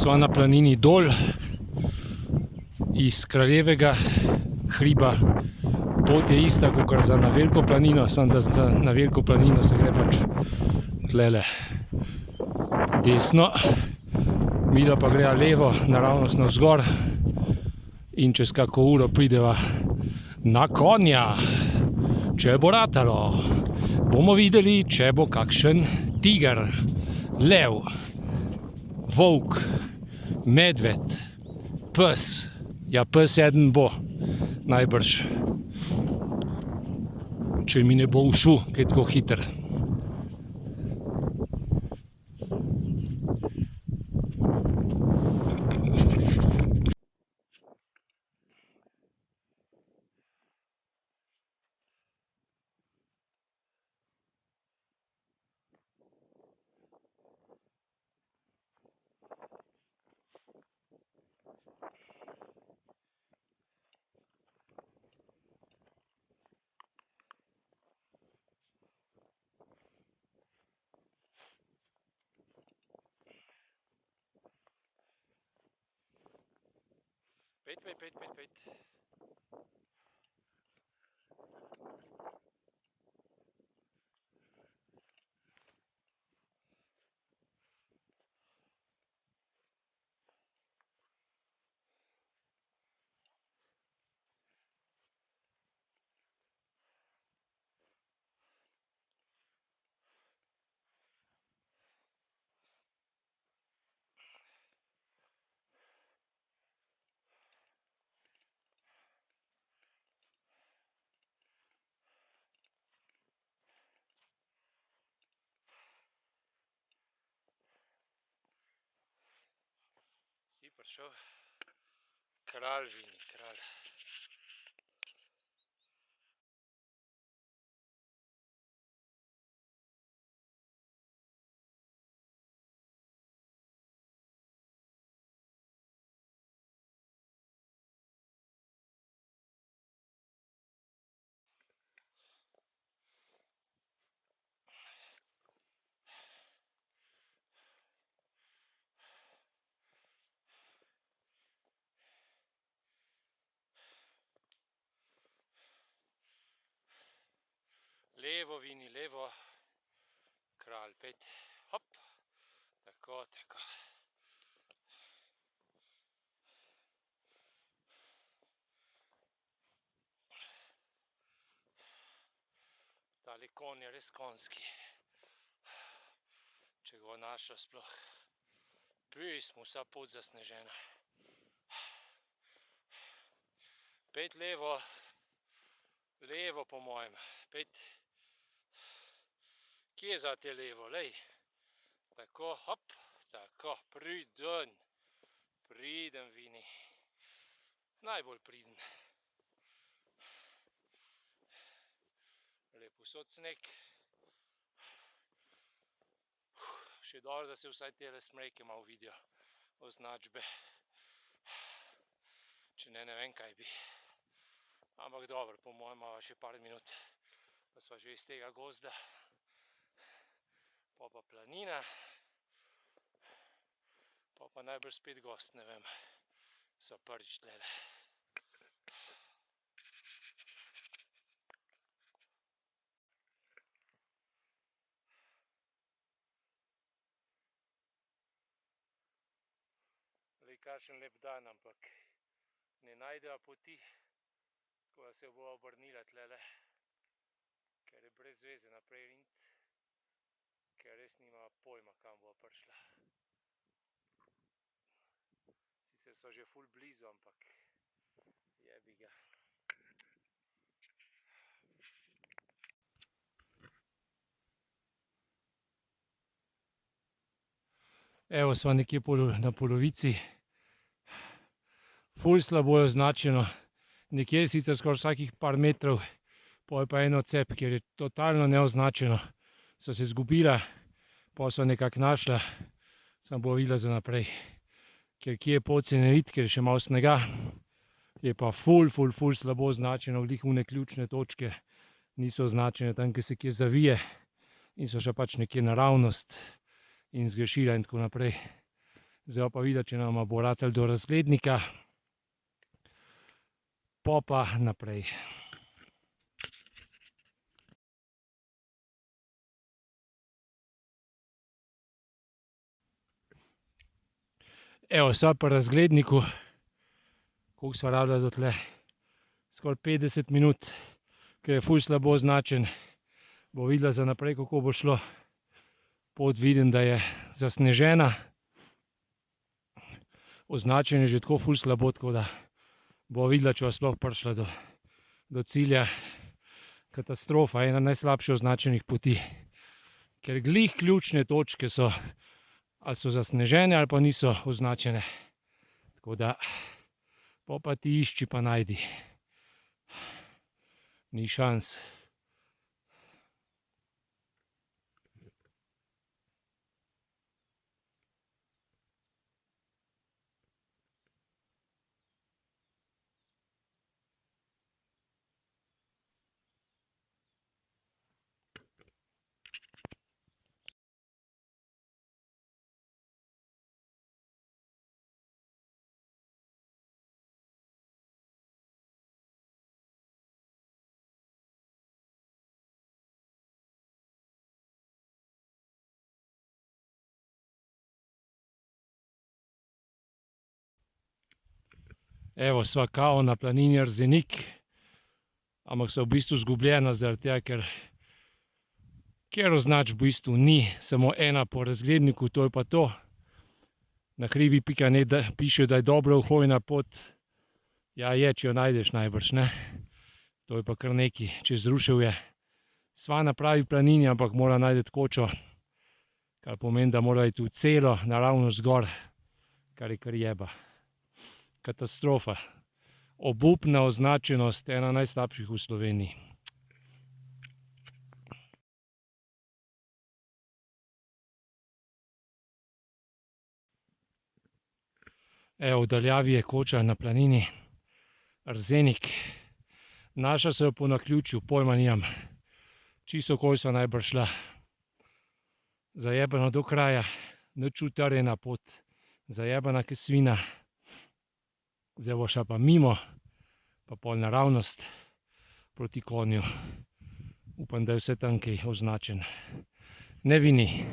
Sva na planini dol iz Kraljevega hriba. Pot je ista kot za na Veliko planino, samo da za na Veliko planino se gre pač tlele desno, midva pa greja levo, naravnost navzgor in čez kako uro prideva na konja. Če bo ratalo, bomo videli, če bo kakšen tiger, lev, volk, medved, pes. Ja, pes eden bo, najbrž. Če mi ne bo ušel, kaj tako hiter. Pet. Si prišel, kralj Vini, kralj. Levo, Vini, levo, kralj, pet, hop, tako. Tale konj je res konjski, če ga našla sploh. Pismo, vsa pot zasnežena. Pet levo, levo po mojem, pet. Kje za te levo, lej? Tako, hop, tako, priden, Vini. Najbolj priden. Lep vsod sneg. Še dobro, da se vsaj tele smreke malo vidijo, označbe. Če ne vem kaj bi. Ampak dobro, po mojem imava še par minut, pa sva že iz tega gozda. Pa planina, pa najbrž spet gost, ne vem, sva prvič tlele. Lej, kakšen lep dan, ampak ne najdeva poti, tako da se bova obrnila tlele, ker je brez veze naprej riniti. Ker res nima pojma, kam bova prišla. Sicer so že ful blizu, ampak jebi ga. Evo, sva nekje na polovici. Ful slabo je označeno. Nekje sicer skoraj vsakih par metrov, pol pa en odcep, kjer je totalno neoznačeno. So se zgubila, pa so nekako našla, samo bo videla za naprej. Ker kje je pot se ne vidi, ker je še malo snega, je pa ful slabo označeno, glih one ključne točke niso označene, tam, kjer se kje zavije in so še pač nekje naravnost in zgrešila in tako naprej. Zdaj pa videti, če nama bo ratal do razglednika. Po pa naprej. Evo, sva pri razgledniku. Koliko sva rabila do tle? Skoraj 50 minut, ker je ful slabo označen. Bo videla za naprej, kako bo šlo. Pot vidim, da je zasnežena. Označen je že tako ful slabo, tako da bo videla, če bo sploh prišla do cilja. Katastrofa, ena najslabše označenih poti. Ker glih ključne točke so, ali so zasnežene ali pa niso označene. Tako da, po pa ti išči pa najdi. Ni šans. Evo, sva kao na planini Erzenik, ampak sva v bistvu izgubljena zaradi tega, ker označb v bistvu ni, samo ena po razgledniku, to je pa to. Na hribi.net piše, da je dobra uhojna pot. Ja, je, če jo najdeš najbrž, ne. To je pa kar nekaj, čez Ruševje. Sva na pravi planini, ampak mora najti kočo, kar pomeni, da mora iti v celo, naravnost gor, kar je kar jeba. Katastrofa. Obupna označenost, ena najslabših v Sloveniji. Evo, v daljavi je koča na planini Erzenik. Našla se jo po naključju, pojma nimam. Čisto okoli sva najbrž šla. Zajebano do kraja, nič utrjena pot, zajebana ke svina. Zdaj bo šla pa mimo, pa pol naravnost proti konju. Upam, da je vse tam kaj označeno. Ne vini.